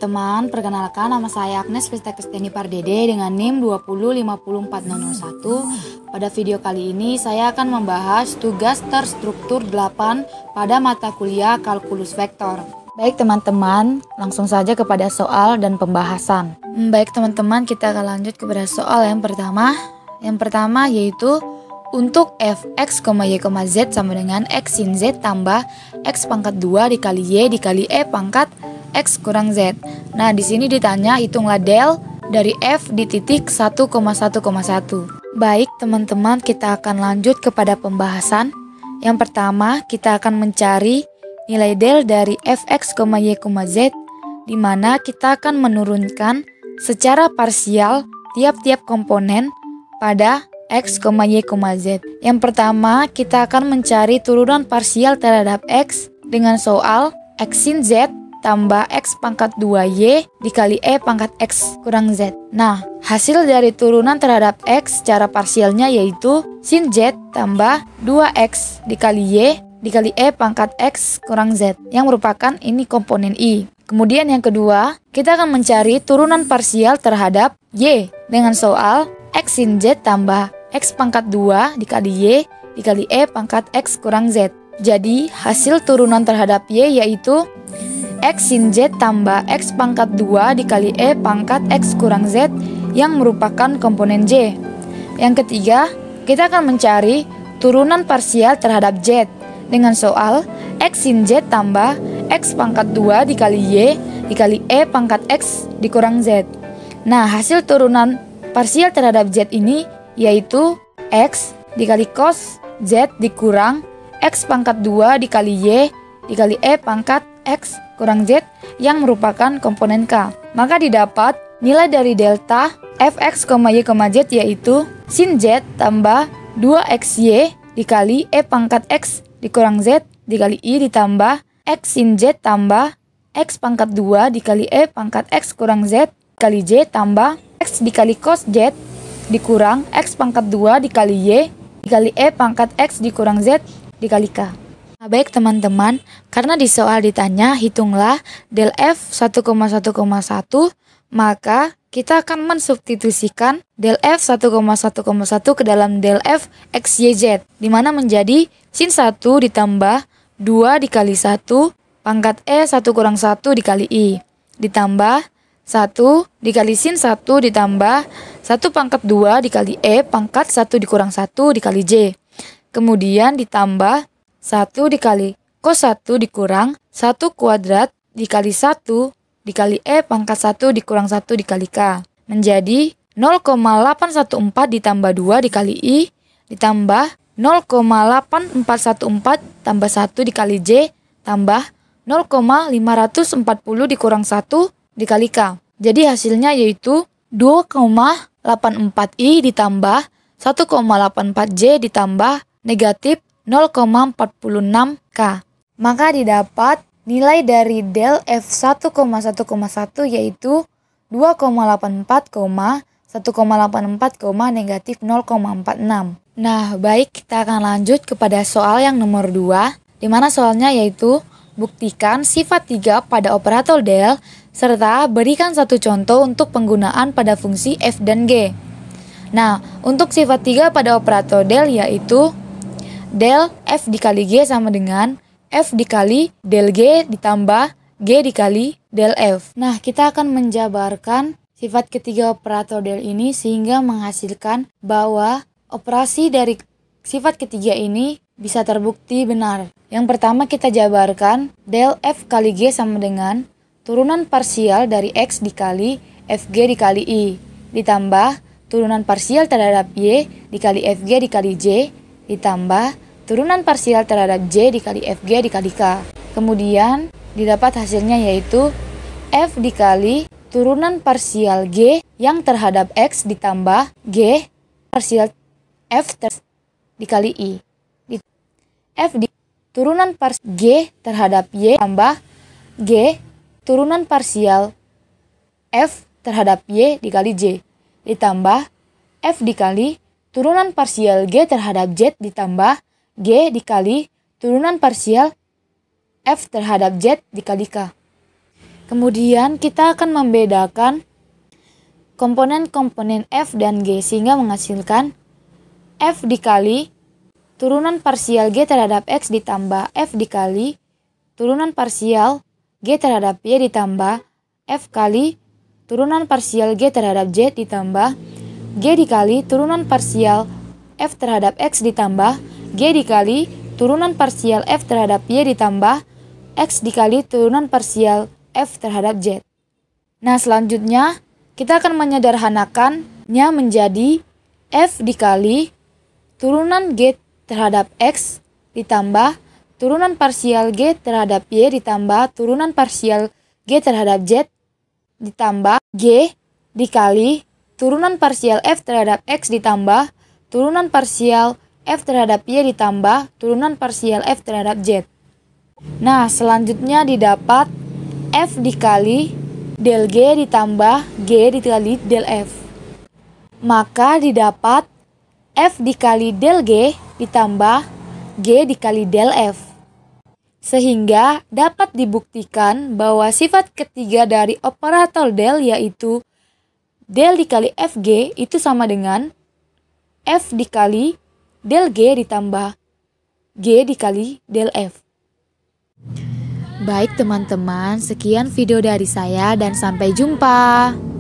teman-teman, perkenalkan nama saya Agnes Vista Kristiani Pardede dengan NIM 2050401. Pada video kali ini saya akan membahas tugas terstruktur 8 pada mata kuliah kalkulus vektor. Baik teman-teman, langsung saja kepada soal dan pembahasan. Baik teman-teman, kita akan lanjut kepada soal yang pertama. Yang pertama yaitu untuk fx, y, z sama dengan x sin z tambah x pangkat 2 dikali y dikali e pangkat x kurang z. Nah, di sini ditanya hitunglah del dari f di titik 1,1,1. Baik teman-teman, kita akan lanjut kepada pembahasan. Yang pertama, kita akan mencari nilai del dari fx, y, z, di mana kita akan menurunkan secara parsial tiap-tiap komponen pada x, y, z. Yang pertama, kita akan mencari turunan parsial terhadap x dengan soal x sin z tambah x pangkat 2y dikali e pangkat x kurang z. Nah, hasil dari turunan terhadap x secara parsialnya yaitu sin z tambah 2x dikali y dikali e pangkat x kurang z, yang merupakan ini komponen i. Kemudian yang kedua, kita akan mencari turunan parsial terhadap y dengan soal x sin z tambah x pangkat 2 dikali y dikali e pangkat x kurang z. Jadi, hasil turunan terhadap y yaitu x sin z tambah x pangkat 2 dikali e pangkat x kurang z, yang merupakan komponen j. Yang ketiga, kita akan mencari turunan parsial terhadap z dengan soal x sin z tambah x pangkat 2 dikali y dikali e pangkat x dikurang z. Nah, hasil turunan parsial terhadap z ini yaitu x dikali cos z dikurang x pangkat 2 dikali y dikali e pangkat x kurang z, yang merupakan komponen k. Maka didapat nilai dari delta fx, y, z yaitu sin z tambah 2xy dikali e pangkat x dikurang z dikali i ditambah x sin z tambah x pangkat 2 dikali e pangkat x kurang z dikali j tambah x dikali cos z dikurang x pangkat 2 dikali y dikali e pangkat x dikurang z dikali k. Nah, baik teman-teman, karena di soal ditanya hitunglah del f 1,1,1, maka kita akan mensubstitusikan del f 1,1,1 ke dalam del f x, y, z, di mana menjadi sin 1 ditambah 2 dikali 1 pangkat e 1 kurang 1 dikali i ditambah 1 dikali sin 1 ditambah 1 pangkat 2 dikali e pangkat 1 dikurang 1 dikali j. Kemudian ditambah 1 dikali cos 1 dikurang 1 kuadrat dikali 1 dikali e pangkat 1 dikurang 1 dikali k. Menjadi 0,814 ditambah 2 dikali i ditambah 0,8414 tambah 1 dikali j tambah 0,540 dikurang 1 dikali k. Jadi hasilnya yaitu 2,84i ditambah 1,84j ditambah negatif 0,46k. Maka didapat nilai dari del f 1,1,1 yaitu 2,84, 1,84, negatif 0,46. Nah, baik, kita akan lanjut kepada soal yang nomor 2, di mana soalnya yaitu buktikan sifat 3 pada operator del serta berikan satu contoh untuk penggunaan pada fungsi f dan g. Nah, untuk sifat 3 pada operator del yaitu del f dikali g sama dengan f dikali del g ditambah g dikali del f. Nah, kita akan menjabarkan sifat ketiga operator del ini sehingga menghasilkan bahwa operasi dari sifat ketiga ini bisa terbukti benar. Yang pertama kita jabarkan del f kali g sama dengan turunan parsial dari x dikali fg dikali i ditambah turunan parsial terhadap y dikali fg dikali j ditambah turunan parsial terhadap j dikali fg dikali k. Kemudian didapat hasilnya yaitu f dikali turunan parsial g yang terhadap x ditambah g parsial f dikali i. F di turunan parsial g terhadap y tambah g turunan parsial f terhadap y dikali j ditambah f dikali turunan parsial g terhadap z ditambah g dikali turunan parsial f terhadap z dikali k. Kemudian kita akan membedakan komponen-komponen F dan G sehingga menghasilkan F dikali turunan parsial G terhadap X ditambah F dikali turunan parsial G terhadap Y ditambah F kali turunan parsial G terhadap Z ditambah G dikali turunan parsial F terhadap X ditambah G dikali turunan parsial F terhadap Y ditambah X dikali turunan parsial F terhadap Z. Nah, selanjutnya kita akan menyederhanakannya menjadi F dikali turunan G terhadap X ditambah turunan parsial G terhadap Y ditambah turunan parsial G terhadap Z ditambah G dikali turunan parsial F terhadap X ditambah turunan parsial F terhadap Y ditambah turunan parsial F terhadap Z. Nah, selanjutnya didapat F dikali del G ditambah G dikali del F. Maka didapat F dikali del G ditambah G dikali del F. Sehingga dapat dibuktikan bahwa sifat ketiga dari operator del yaitu del dikali Fg itu sama dengan F dikali del G ditambah G dikali del F. Baik teman-teman, sekian video dari saya dan sampai jumpa.